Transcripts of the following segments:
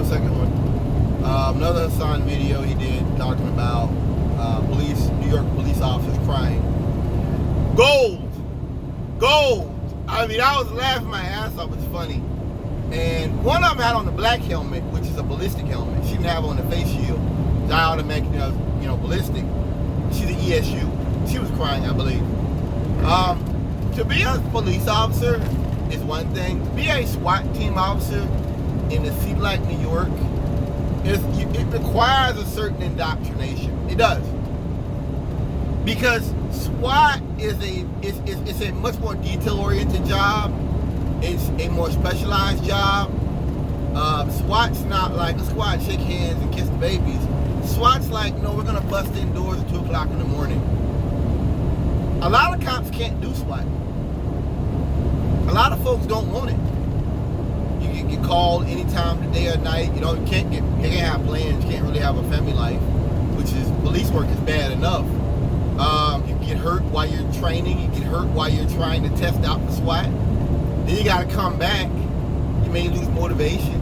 a second one. Another Hassan video he did talking about New York police officers crying. Gold! I mean, I was laughing my ass off. It's funny. And one of them had on the black helmet, which is a ballistic helmet. She didn't have on the face shield. I automatically knows, ballistic. She's an ESU. She was crying, I believe. To be a police officer is one thing. To be a SWAT team officer in a city like New York, it requires a certain indoctrination. It does. Because SWAT is a much more detail-oriented job. It's a more specialized job. SWAT's not like, let's go out and shake hands and kiss the babies. SWAT's like, no, we're going to bust indoors at 2 o'clock in the morning. A lot of cops can't do SWAT. A lot of folks don't want it. You can get called any time of the day or night. You can't have plans. You can't really have a family life, which is, police work is bad enough. You get hurt while you're training. You get hurt while you're trying to test out the SWAT. Then you got to come back. You may lose motivation.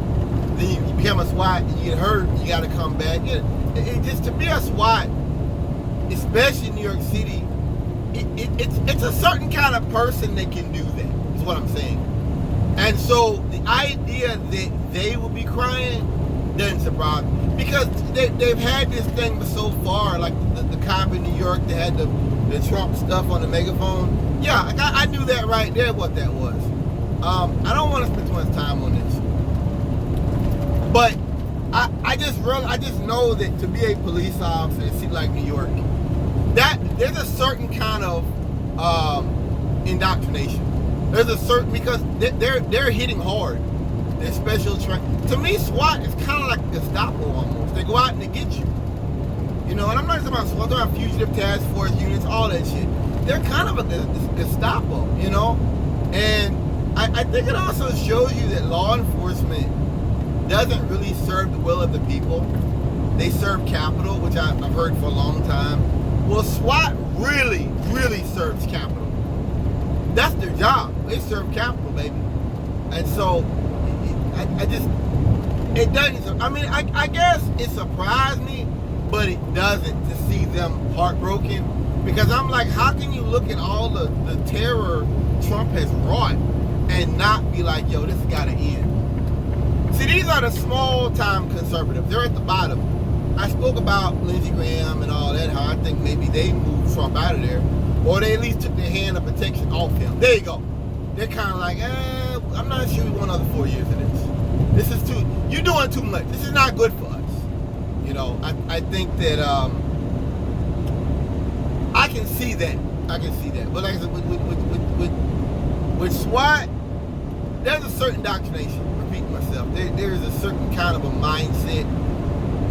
Then you become a SWAT, you get hurt, you got to come back. It just, to be a SWAT, especially in New York City, it's a certain kind of person that can do that, is what I'm saying. And so the idea that they will be crying doesn't surprise me. Because they've had this thing for so far, like the cop in New York that had the Trump stuff on the megaphone. Yeah, I knew that right there, what that was. I don't want to spend too much time on this. But I just know that to be a police officer in a city like New York, that there's a certain kind of indoctrination. There's a certain, because they're hitting hard. They're special trained. To me, SWAT is kind of like Gestapo almost. They go out and they get you. And I'm not talking about SWAT, I'm talking about fugitive task force units, all that shit. They're kind of a Gestapo, And I think it also shows you that law enforcement doesn't really serve the will of the people. They serve capital, which I've heard for a long time. Well, SWAT really, really serves capital. That's their job. They serve capital, baby. And so, it doesn't, I guess it surprised me, but it doesn't, to see them heartbroken. Because I'm like, how can you look at all the terror Trump has wrought and not be like, yo, this has got to end? See, these are the small-time conservatives. They're at the bottom. I spoke about Lindsey Graham and all that, how I think maybe they moved Trump out of there, or they at least took their hand of protection off him. There you go. They're kind of like, I'm not sure we want another 4 years of this. This is you're doing too much. This is not good for us. I think that I can see that. But like I said, with SWAT, there's a certain indoctrination. Repeat myself. There's a certain kind of a mindset.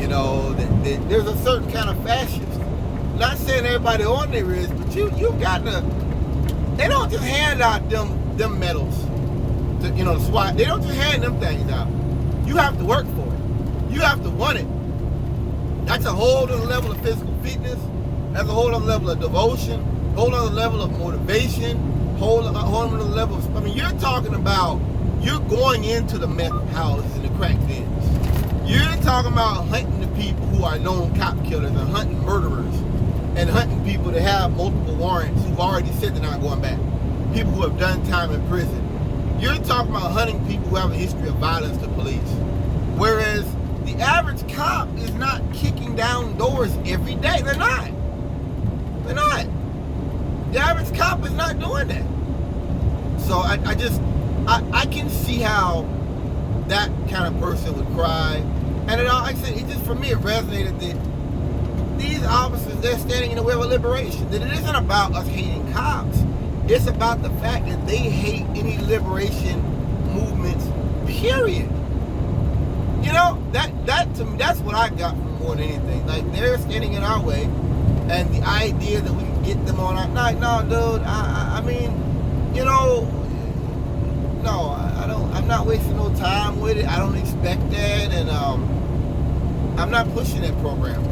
That there's a certain kind of fascist. Not saying everybody on there is, but you got to. They don't just hand out them medals. To, SWAT. They don't just hand them things out. You have to work for it. You have to want it. That's a whole other level of physical fitness. That's a whole other level of devotion. A whole other level of motivation. Whole other level of, you're talking about, you're going into the meth houses and the crack dens. You're talking about hunting the people who are known cop killers and hunting murderers and hunting people that have multiple warrants who've already said they're not going back. People who have done time in prison. You're talking about hunting people who have a history of violence to police. Whereas the average cop is not kicking down doors every day. They're not. The average cop is not doing that. So I can see how that kind of person would cry. And like I said, it just, for me, it resonated that these officers, they're standing in the way of liberation. That it isn't about us hating cops. It's about the fact that they hate any liberation movements, period. That to me, that's what I got from more than anything. Like, they're standing in our way, and the idea that we can get them on our night, no, dude, no, I'm not wasting no time with it. I don't expect that, and I'm not pushing that program.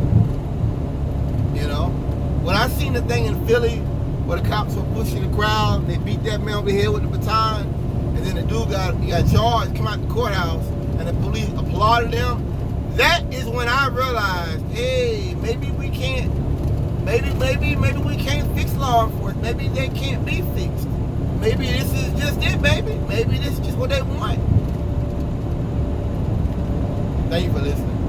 When I seen the thing in Philly where the cops were pushing the crowd, they beat that man over here with the baton, and then the dude got charged, come out the courthouse, and the police applauded slaughter them. That is when I realized, hey, maybe we can't. Maybe we can't fix law enforcement. Maybe they can't be fixed. Maybe this is just it, baby. Maybe this is just what they want. Thank you for listening.